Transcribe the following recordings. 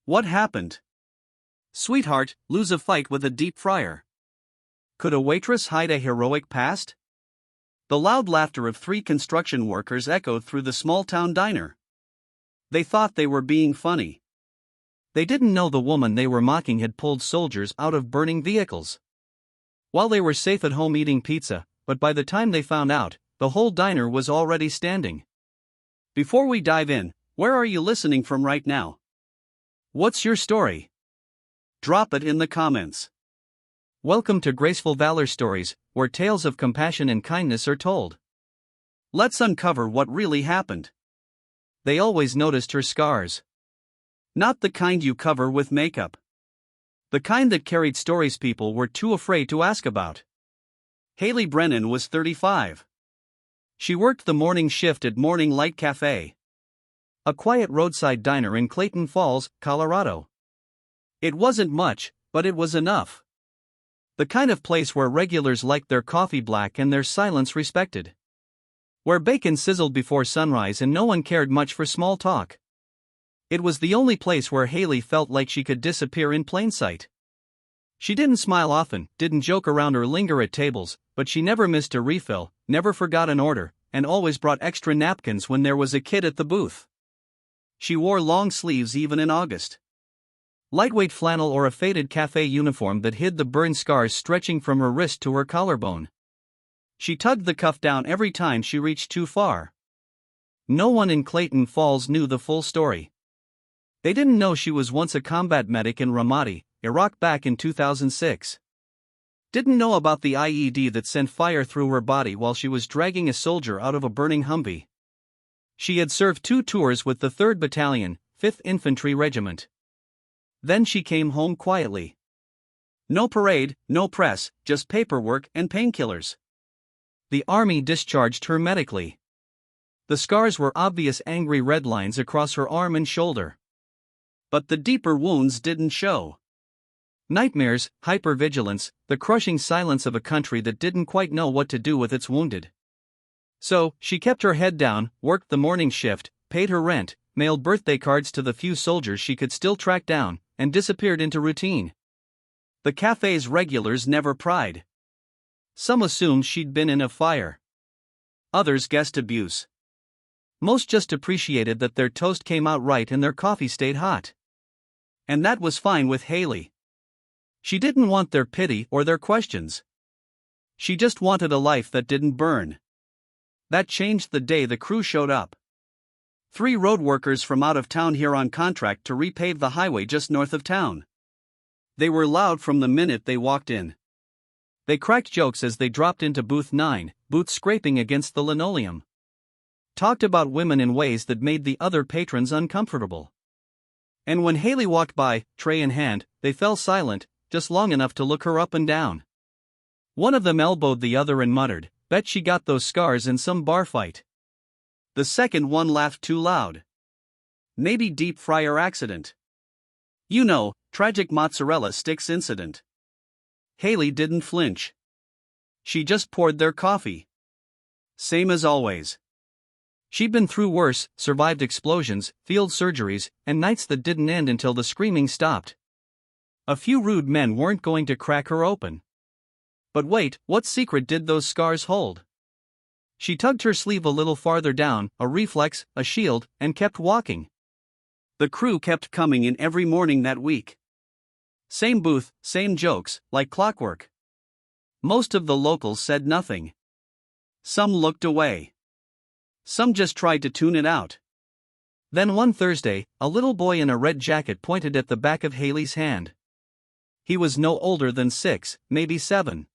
What happened? Sweetheart, lose a fight with a deep fryer. Could a waitress hide a heroic past? The loud laughter of three construction workers echoed through the small-town diner. They thought they were being funny. They didn't know the woman they were mocking had pulled soldiers out of burning vehicles. While they were safe at home eating pizza, but by the time they found out, the whole diner was already standing. Before we dive in, where are you listening from right now? What's your story? Drop it in the comments. Welcome to Graceful Valor Stories, where tales of compassion and kindness are told. Let's uncover what really happened. They always noticed her scars. Not the kind you cover with makeup. The kind that carried stories people were too afraid to ask about. Haley Brennan was 35. She worked the morning shift at Morning Light Cafe, a quiet roadside diner in Clayton Falls, Colorado. It wasn't much, but it was enough. The kind of place where regulars liked their coffee black and their silence respected. Where bacon sizzled before sunrise and no one cared much for small talk. It was the only place where Haley felt like she could disappear in plain sight. She didn't smile often, didn't joke around or linger at tables, but she never missed a refill, never forgot an order, and always brought extra napkins when there was a kid at the booth. She wore long sleeves even in August. Lightweight flannel or a faded cafe uniform that hid the burn scars stretching from her wrist to her collarbone. She tugged the cuff down every time she reached too far. No one in Clayton Falls knew the full story. They didn't know she was once a combat medic in Ramadi, Iraq back in 2006. Didn't know about the IED that sent fire through her body while she was dragging a soldier out of a burning Humvee. She had served 2 tours with the 3rd Battalion, 5th Infantry Regiment. Then she came home quietly. No parade, no press, just paperwork and painkillers. The army discharged her medically. The scars were obvious angry red lines across her arm and shoulder. But the deeper wounds didn't show. Nightmares, hypervigilance, the crushing silence of a country that didn't quite know what to do with its wounded. So, she kept her head down, worked the morning shift, paid her rent, mailed birthday cards to the few soldiers she could still track down, and disappeared into routine. The cafe's regulars never pried. Some assumed she'd been in a fire. Others guessed abuse. Most just appreciated that their toast came out right and their coffee stayed hot. And that was fine with Haley. She didn't want their pity or their questions. She just wanted a life that didn't burn. That changed the day the crew showed up. 3 road workers from out of town here on contract to repave the highway just north of town. They were loud from the minute they walked in. They cracked jokes as they dropped into booth 9, boots scraping against the linoleum. Talked about women in ways that made the other patrons uncomfortable. And when Haley walked by, tray in hand, they fell silent, just long enough to look her up and down. One of them elbowed the other and muttered, "Bet she got those scars in some bar fight." The second one laughed too loud. Maybe deep fryer accident. You know, tragic mozzarella sticks incident. Haley didn't flinch. She just poured their coffee. Same as always. She'd been through worse, survived explosions, field surgeries, and nights that didn't end until the screaming stopped. A few rude men weren't going to crack her open. But wait, what secret did those scars hold? She tugged her sleeve a little farther down, a reflex, a shield, and kept walking. The crew kept coming in every morning that week. Same booth, same jokes, like clockwork. Most of the locals said nothing. Some looked away. Some just tried to tune it out. Then one Thursday, a little boy in a red jacket pointed at the back of Haley's hand. He was no older than 6, maybe 7.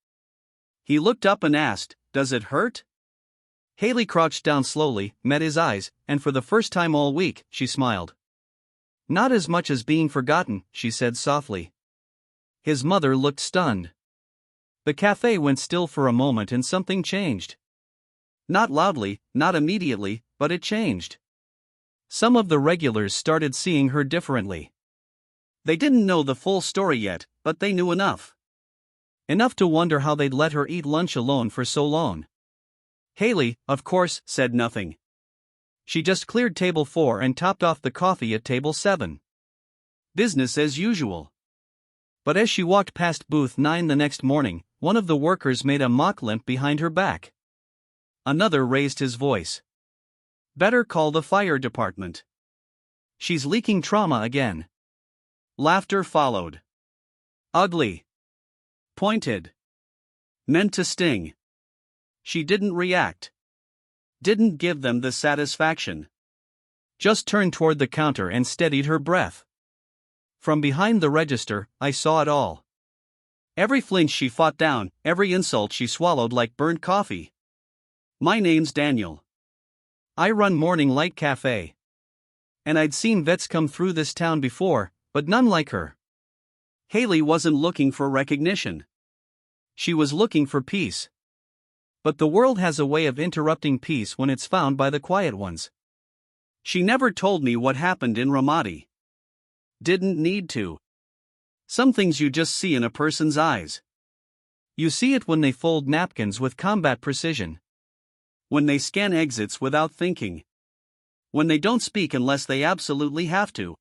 He looked up and asked, "Does it hurt?" Haley crouched down slowly, met his eyes, and for the first time all week, she smiled. "Not as much as being forgotten," she said softly. His mother looked stunned. The cafe went still for a moment and something changed. Not loudly, not immediately, but it changed. Some of the regulars started seeing her differently. They didn't know the full story yet, but they knew enough. Enough to wonder how they'd let her eat lunch alone for so long. Haley, of course, said nothing. She just cleared table 4 and topped off the coffee at table 7. Business as usual. But as she walked past booth 9 the next morning, one of the workers made a mock limp behind her back. Another raised his voice. Better call the fire department. She's leaking trauma again. Laughter followed. Ugly. Pointed. Meant to sting. She didn't react. Didn't give them the satisfaction. Just turned toward the counter and steadied her breath. From behind the register, I saw it all. Every flinch she fought down, every insult she swallowed like burnt coffee. My name's Daniel. I run Morning Light Cafe. And I'd seen vets come through this town before, but none like her. Haley wasn't looking for recognition. She was looking for peace. But the world has a way of interrupting peace when it's found by the quiet ones. She never told me what happened in Ramadi. Didn't need to. Some things you just see in a person's eyes. You see it when they fold napkins with combat precision. When they scan exits without thinking. When they don't speak unless they absolutely have to.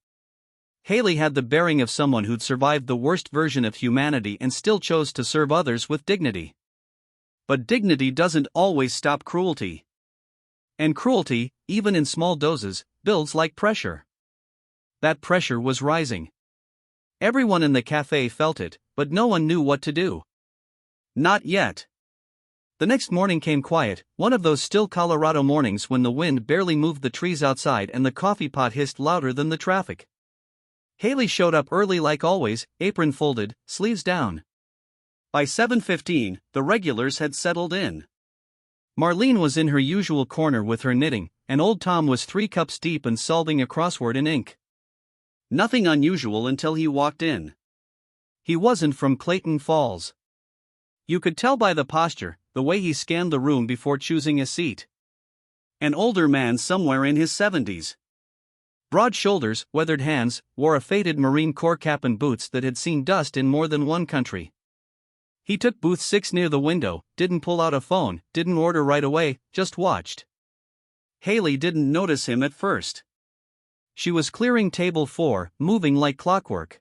Haley had the bearing of someone who'd survived the worst version of humanity and still chose to serve others with dignity. But dignity doesn't always stop cruelty. And cruelty, even in small doses, builds like pressure. That pressure was rising. Everyone in the cafe felt it, but no one knew what to do. Not yet. The next morning came quiet, one of those still Colorado mornings when the wind barely moved the trees outside and the coffee pot hissed louder than the traffic. Haley showed up early like always, apron folded, sleeves down. By 7:15, the regulars had settled in. Marlene was in her usual corner with her knitting, and old Tom was 3 cups deep and solving a crossword in ink. Nothing unusual until he walked in. He wasn't from Clayton Falls. You could tell by the posture, the way he scanned the room before choosing a seat. An older man somewhere in his 70s. Broad shoulders, weathered hands, wore a faded Marine Corps cap and boots that had seen dust in more than one country. He took booth 6 near the window, didn't pull out a phone, didn't order right away, just watched. Haley didn't notice him at first. She was clearing table 4, moving like clockwork.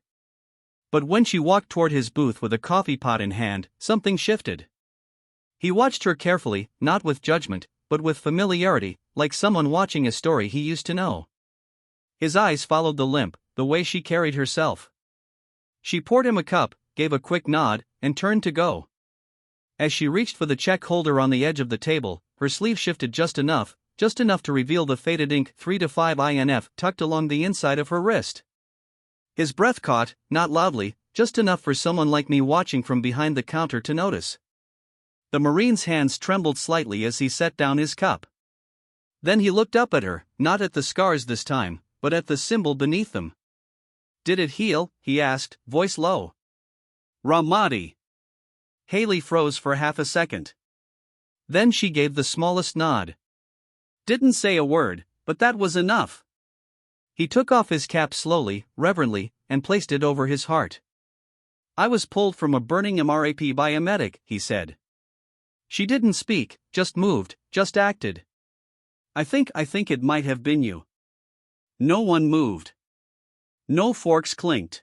But when she walked toward his booth with a coffee pot in hand, something shifted. He watched her carefully, not with judgment, but with familiarity, like someone watching a story he used to know. His eyes followed the limp, the way she carried herself. She poured him a cup, gave a quick nod, and turned to go. As she reached for the check holder on the edge of the table, her sleeve shifted just enough to reveal the faded ink 3 to 5 INF tucked along the inside of her wrist. His breath caught, not loudly, just enough for someone like me watching from behind the counter to notice. The Marine's hands trembled slightly as he set down his cup. Then he looked up at her, not at the scars this time, but at the symbol beneath them. Did it heal? He asked, voice low. Ramadi. Haley froze for half a second. Then she gave the smallest nod. Didn't say a word, but that was enough. He took off his cap slowly, reverently, and placed it over his heart. I was pulled from a burning MRAP by a medic, he said. She didn't speak, just moved, just acted. I think it might have been you. No one moved. No forks clinked.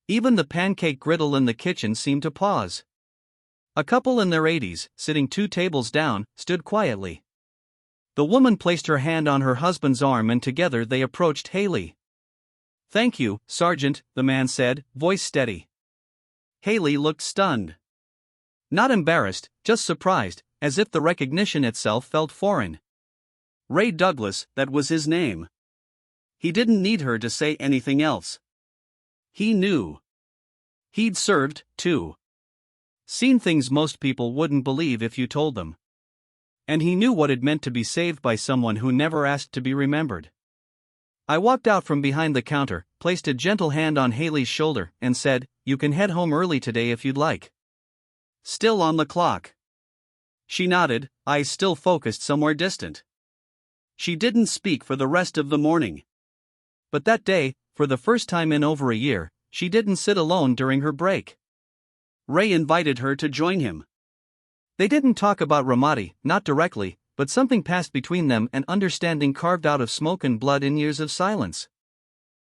Even the pancake griddle in the kitchen seemed to pause. A couple in their 80s, sitting 2 tables down, stood quietly. The woman placed her hand on her husband's arm and together they approached Haley. Thank you, Sergeant, the man said, voice steady. Haley looked stunned. Not embarrassed, just surprised, as if the recognition itself felt foreign. Ray Douglas, that was his name. He didn't need her to say anything else. He knew. He'd served, too. Seen things most people wouldn't believe if you told them. And he knew what it meant to be saved by someone who never asked to be remembered. I walked out from behind the counter, placed a gentle hand on Haley's shoulder, and said, you can head home early today if you'd like. Still on the clock. She nodded, eyes still focused somewhere distant. She didn't speak for the rest of the morning. But that day, for the first time in over a year, she didn't sit alone during her break. Ray invited her to join him. They didn't talk about Ramadi, not directly, but something passed between them, an understanding carved out of smoke and blood in years of silence.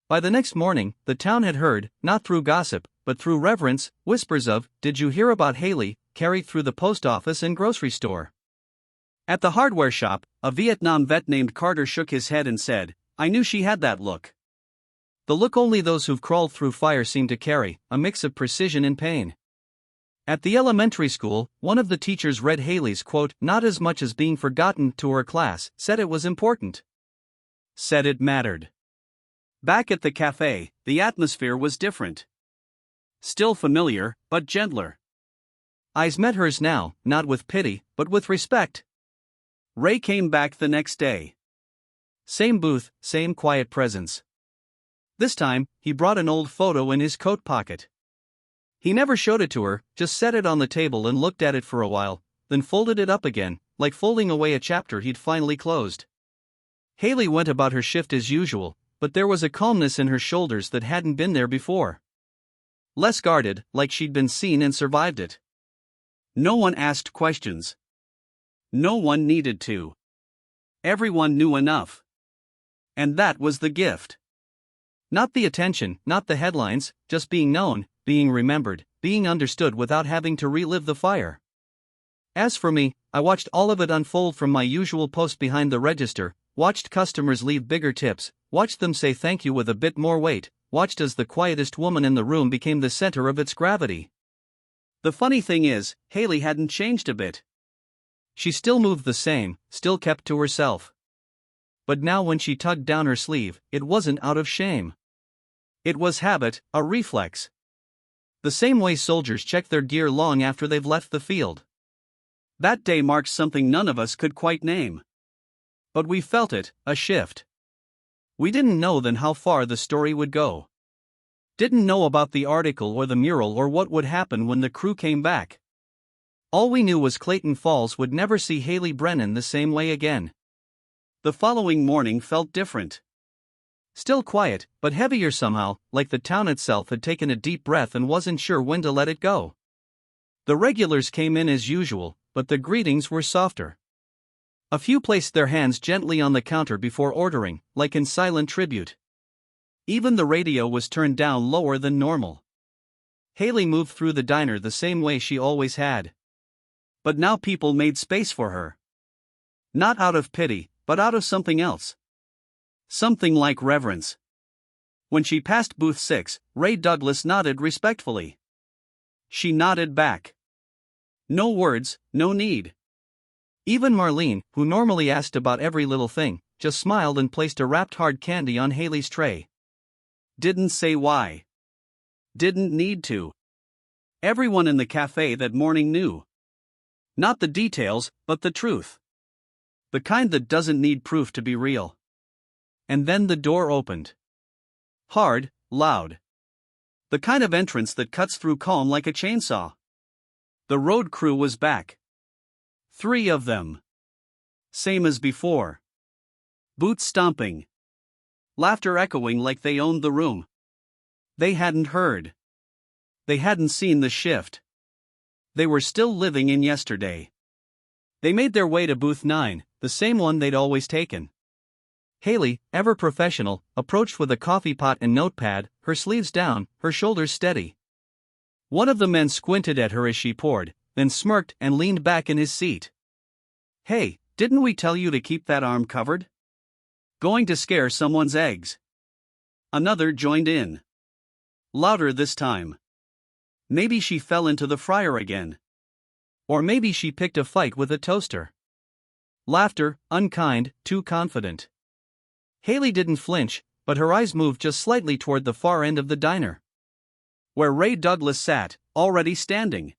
By the next morning, the town had heard, not through gossip, but through reverence, whispers of, "Did you hear about Haley?" carried through the post office and grocery store. At the hardware shop, a Vietnam vet named Carter shook his head and said, "I knew she had that look." The look only those who've crawled through fire seem to carry, a mix of precision and pain. At the elementary school, one of the teachers read Haley's quote, "Not as much as being forgotten," to her class, said it was important. Said it mattered. Back at the cafe, the atmosphere was different. Still familiar, but gentler. Eyes met hers now, not with pity, but with respect. Ray came back the next day. Same booth, same quiet presence. This time, he brought an old photo in his coat pocket. He never showed it to her, just set it on the table and looked at it for a while, then folded it up again, like folding away a chapter he'd finally closed. Haley went about her shift as usual, but there was a calmness in her shoulders that hadn't been there before. Less guarded, like she'd been seen and survived it. No one asked questions. No one needed to. Everyone knew enough. And that was the gift. Not the attention, not the headlines, just being known, being remembered, being understood without having to relive the fire. As for me, I watched all of it unfold from my usual post behind the register, watched customers leave bigger tips, watched them say thank you with a bit more weight, watched as the quietest woman in the room became the center of its gravity. The funny thing is, Haley hadn't changed a bit. She still moved the same, still kept to herself. But now when she tugged down her sleeve, it wasn't out of shame. It was habit, a reflex. The same way soldiers check their gear long after they've left the field. That day marked something none of us could quite name. But we felt it, a shift. We didn't know then how far the story would go. Didn't know about the article or the mural or what would happen when the crew came back. All we knew was Clayton Falls would never see Haley Brennan the same way again. The following morning felt different. Still quiet, but heavier somehow, like the town itself had taken a deep breath and wasn't sure when to let it go. The regulars came in as usual, but the greetings were softer. A few placed their hands gently on the counter before ordering, like in silent tribute. Even the radio was turned down lower than normal. Haley moved through the diner the same way she always had. But now people made space for her. Not out of pity, but out of something else. Something like reverence. When she passed booth 6, Ray Douglas nodded respectfully. She nodded back. No words, no need. Even Marlene, who normally asked about every little thing, just smiled and placed a wrapped hard candy on Haley's tray. Didn't say why. Didn't need to. Everyone in the cafe that morning knew. Not the details, but the truth. The kind that doesn't need proof to be real. And then the door opened. Hard, loud. The kind of entrance that cuts through calm like a chainsaw. The road crew was back. 3 of them. Same as before. Boots stomping. Laughter echoing like they owned the room. They hadn't heard. They hadn't seen the shift. They were still living in yesterday. They made their way to booth 9, the same one they'd always taken. Haley, ever professional, approached with a coffee pot and notepad, her sleeves down, her shoulders steady. One of the men squinted at her as she poured, then smirked and leaned back in his seat. "Hey, didn't we tell you to keep that arm covered? Going to scare someone's eggs." Another joined in. Louder this time. Maybe she fell into the fryer again. Or maybe she picked a fight with a toaster. Laughter, unkind, too confident. Haley didn't flinch, but her eyes moved just slightly toward the far end of the diner. Where Ray Douglas sat, already standing.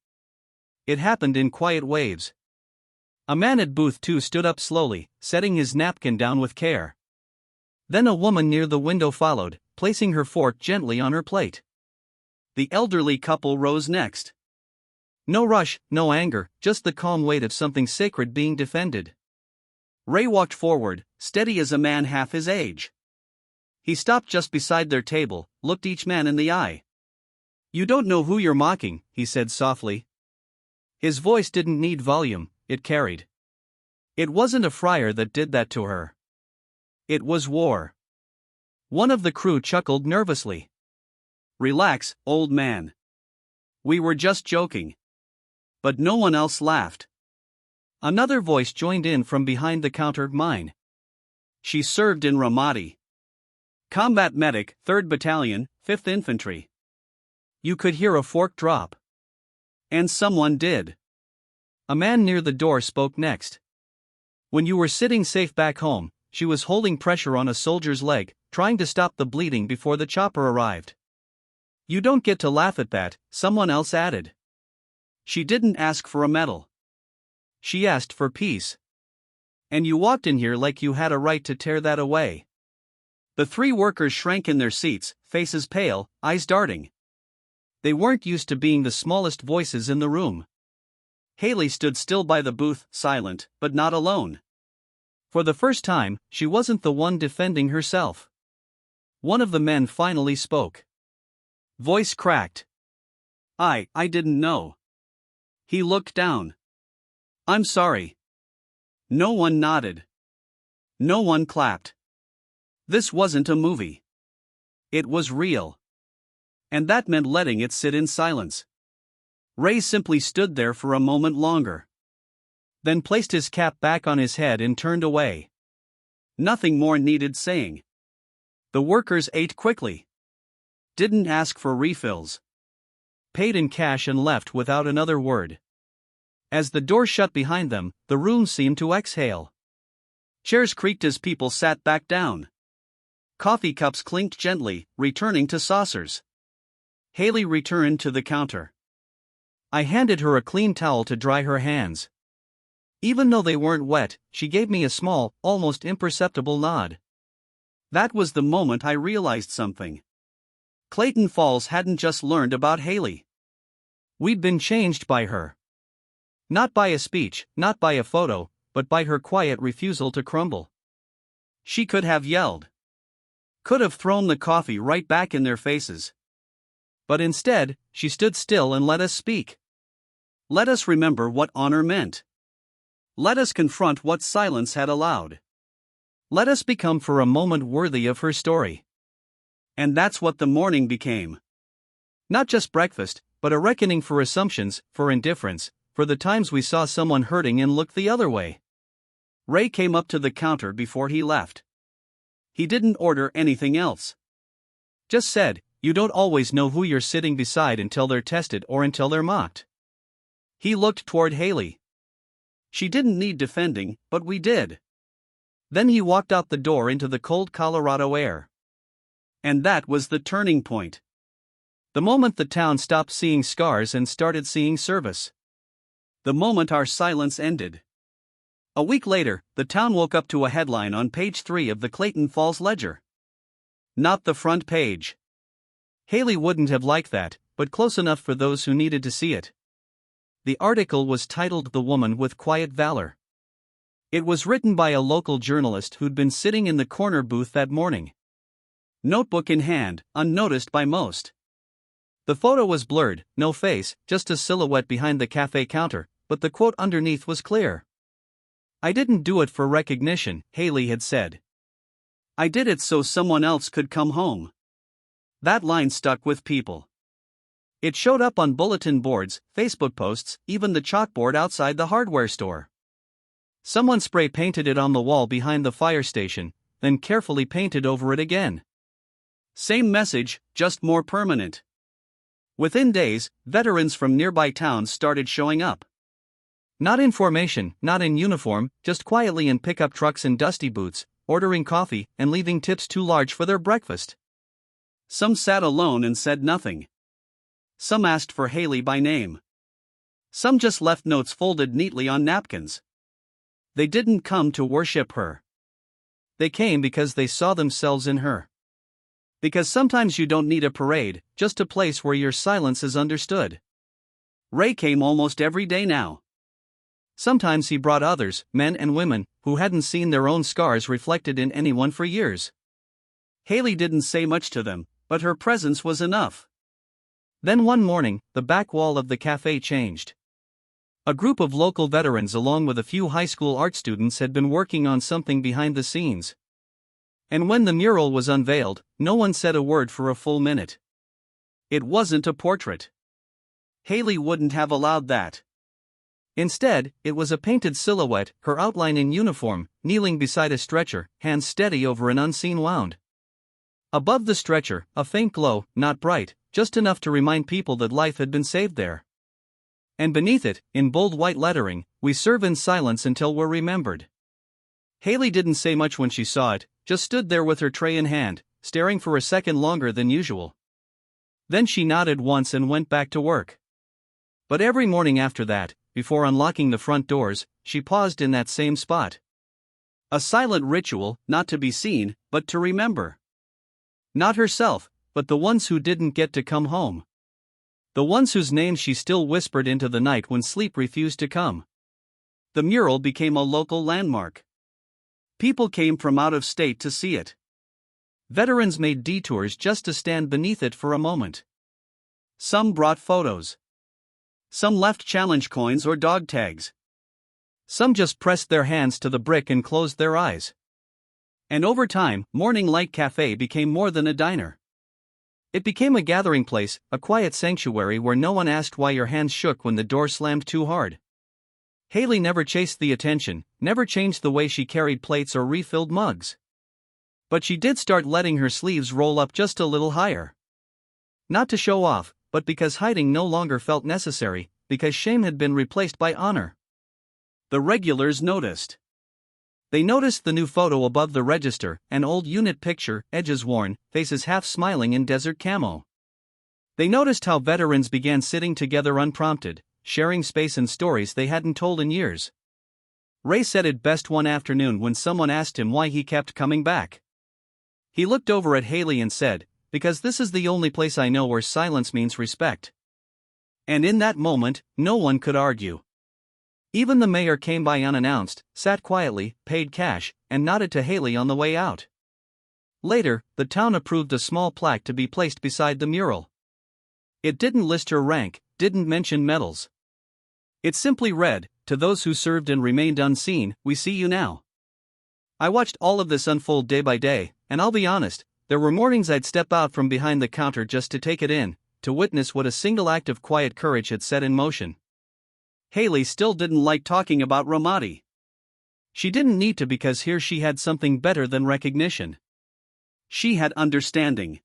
It happened in quiet waves. A man at booth 2 stood up slowly, setting his napkin down with care. Then a woman near the window followed, placing her fork gently on her plate. The elderly couple rose next. No rush, no anger, just the calm weight of something sacred being defended. Ray walked forward, steady as a man half his age. He stopped just beside their table, looked each man in the eye. "You don't know who you're mocking," he said softly. His voice didn't need volume, it carried. It wasn't a friar that did that to her. It was war. One of the crew chuckled nervously. "Relax, old man. We were just joking." But no one else laughed. Another voice joined in from behind the counter. "Mine. She served in Ramadi. Combat medic, 3rd Battalion, 5th Infantry." You could hear a fork drop. And someone did. A man near the door spoke next. "When you were sitting safe back home, she was holding pressure on a soldier's leg, trying to stop the bleeding before the chopper arrived." "You don't get to laugh at that," someone else added. "She didn't ask for a medal. She asked for peace. And you walked in here like you had a right to tear that away." The 3 workers shrank in their seats, faces pale, eyes darting. They weren't used to being the smallest voices in the room. Haley stood still by the booth, silent, but not alone. For the first time, she wasn't the one defending herself. One of the men finally spoke. Voice cracked. I didn't know." He looked down. "I'm sorry." No one nodded. No one clapped. This wasn't a movie. It was real. And that meant letting it sit in silence. Ray simply stood there for a moment longer. Then placed his cap back on his head and turned away. Nothing more needed saying. The workers ate quickly. Didn't ask for refills. Paid in cash and left without another word. As the door shut behind them, the room seemed to exhale. Chairs creaked as people sat back down. Coffee cups clinked gently, returning to saucers. Haley returned to the counter. I handed her a clean towel to dry her hands. Even though they weren't wet, she gave me a small, almost imperceptible nod. That was the moment I realized something. Clayton Falls hadn't just learned about Haley. We'd been changed by her. Not by a speech, not by a photo, but by her quiet refusal to crumble. She could have yelled. Could have thrown the coffee right back in their faces. But instead, she stood still and let us speak. Let us remember what honor meant. Let us confront what silence had allowed. Let us become for a moment worthy of her story. And that's what the morning became. Not just breakfast, but a reckoning for assumptions, for indifference, for the times we saw someone hurting and looked the other way. Ray came up to the counter before he left. He didn't order anything else. Just said, you don't always know who you're sitting beside until they're tested or until they're mocked. He looked toward Haley. She didn't need defending, but we did. Then he walked out the door into the cold Colorado air. And that was the turning point. The moment the town stopped seeing scars and started seeing service. The moment our silence ended. A week later, the town woke up to a headline on page 3 of the Clayton Falls Ledger. Not the front page. Haley wouldn't have liked that, but close enough for those who needed to see it. The article was titled "The Woman with Quiet Valor." It was written by a local journalist who'd been sitting in the corner booth that morning. Notebook in hand, unnoticed by most. The photo was blurred, no face, just a silhouette behind the cafe counter, but the quote underneath was clear. I didn't do it for recognition, Haley had said. I did it so someone else could come home. That line stuck with people. It showed up on bulletin boards, Facebook posts, even the chalkboard outside the hardware store. Someone spray painted it on the wall behind the fire station, then carefully painted over it again. Same message, just more permanent. Within days, veterans from nearby towns started showing up. Not in formation, not in uniform, just quietly in pickup trucks and dusty boots, ordering coffee and leaving tips too large for their breakfast. Some sat alone and said nothing. Some asked for Haley by name. Some just left notes folded neatly on napkins. They didn't come to worship her. They came because they saw themselves in her. Because sometimes you don't need a parade, just a place where your silence is understood. Ray came almost every day now. Sometimes he brought others, men and women, who hadn't seen their own scars reflected in anyone for years. Haley didn't say much to them, but her presence was enough. Then one morning, the back wall of the cafe changed. A group of local veterans along with a few high school art students had been working on something behind the scenes. And when the mural was unveiled, no one said a word for a full minute. It wasn't a portrait. Haley wouldn't have allowed that. Instead, it was a painted silhouette, her outline in uniform, kneeling beside a stretcher, hands steady over an unseen wound. Above the stretcher, a faint glow, not bright, just enough to remind people that life had been saved there. And beneath it, in bold white lettering, "We serve in silence until we're remembered." Haley didn't say much when she saw it, just stood there with her tray in hand, staring for a second longer than usual. Then she nodded once and went back to work. But every morning after that, before unlocking the front doors, she paused in that same spot. A silent ritual, not to be seen, but to remember. Not herself, but the ones who didn't get to come home. The ones whose names she still whispered into the night when sleep refused to come. The mural became a local landmark. People came from out of state to see it. Veterans made detours just to stand beneath it for a moment. Some brought photos. Some left challenge coins or dog tags. Some just pressed their hands to the brick and closed their eyes. And over time, Morning Light Cafe became more than a diner. It became a gathering place, a quiet sanctuary where no one asked why your hands shook when the door slammed too hard. Haley never chased the attention, never changed the way she carried plates or refilled mugs. But she did start letting her sleeves roll up just a little higher. Not to show off, but because hiding no longer felt necessary, because shame had been replaced by honor. The regulars noticed. They noticed the new photo above the register, an old unit picture, edges worn, faces half smiling in desert camo. They noticed how veterans began sitting together unprompted, sharing space and stories they hadn't told in years. Ray said it best one afternoon when someone asked him why he kept coming back. He looked over at Haley and said, "Because this is the only place I know where silence means respect." And in that moment, no one could argue. Even the mayor came by unannounced, sat quietly, paid cash, and nodded to Haley on the way out. Later, the town approved a small plaque to be placed beside the mural. It didn't list her rank, didn't mention medals. It simply read, "To those who served and remained unseen, we see you now." I watched all of this unfold day by day, and I'll be honest, there were mornings I'd step out from behind the counter just to take it in, to witness what a single act of quiet courage had set in motion. Haley still didn't like talking about Ramadi. She didn't need to because here she had something better than recognition. She had understanding.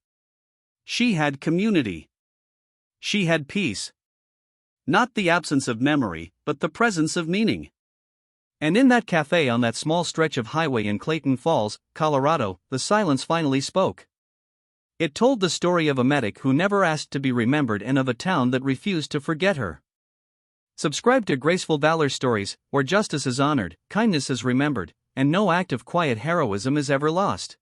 She had community. She had peace. Not the absence of memory, but the presence of meaning. And in that cafe on that small stretch of highway in Clayton Falls, Colorado, the silence finally spoke. It told the story of a medic who never asked to be remembered and of a town that refused to forget her. Subscribe to Graceful Valor Stories, where justice is honored, kindness is remembered, and no act of quiet heroism is ever lost.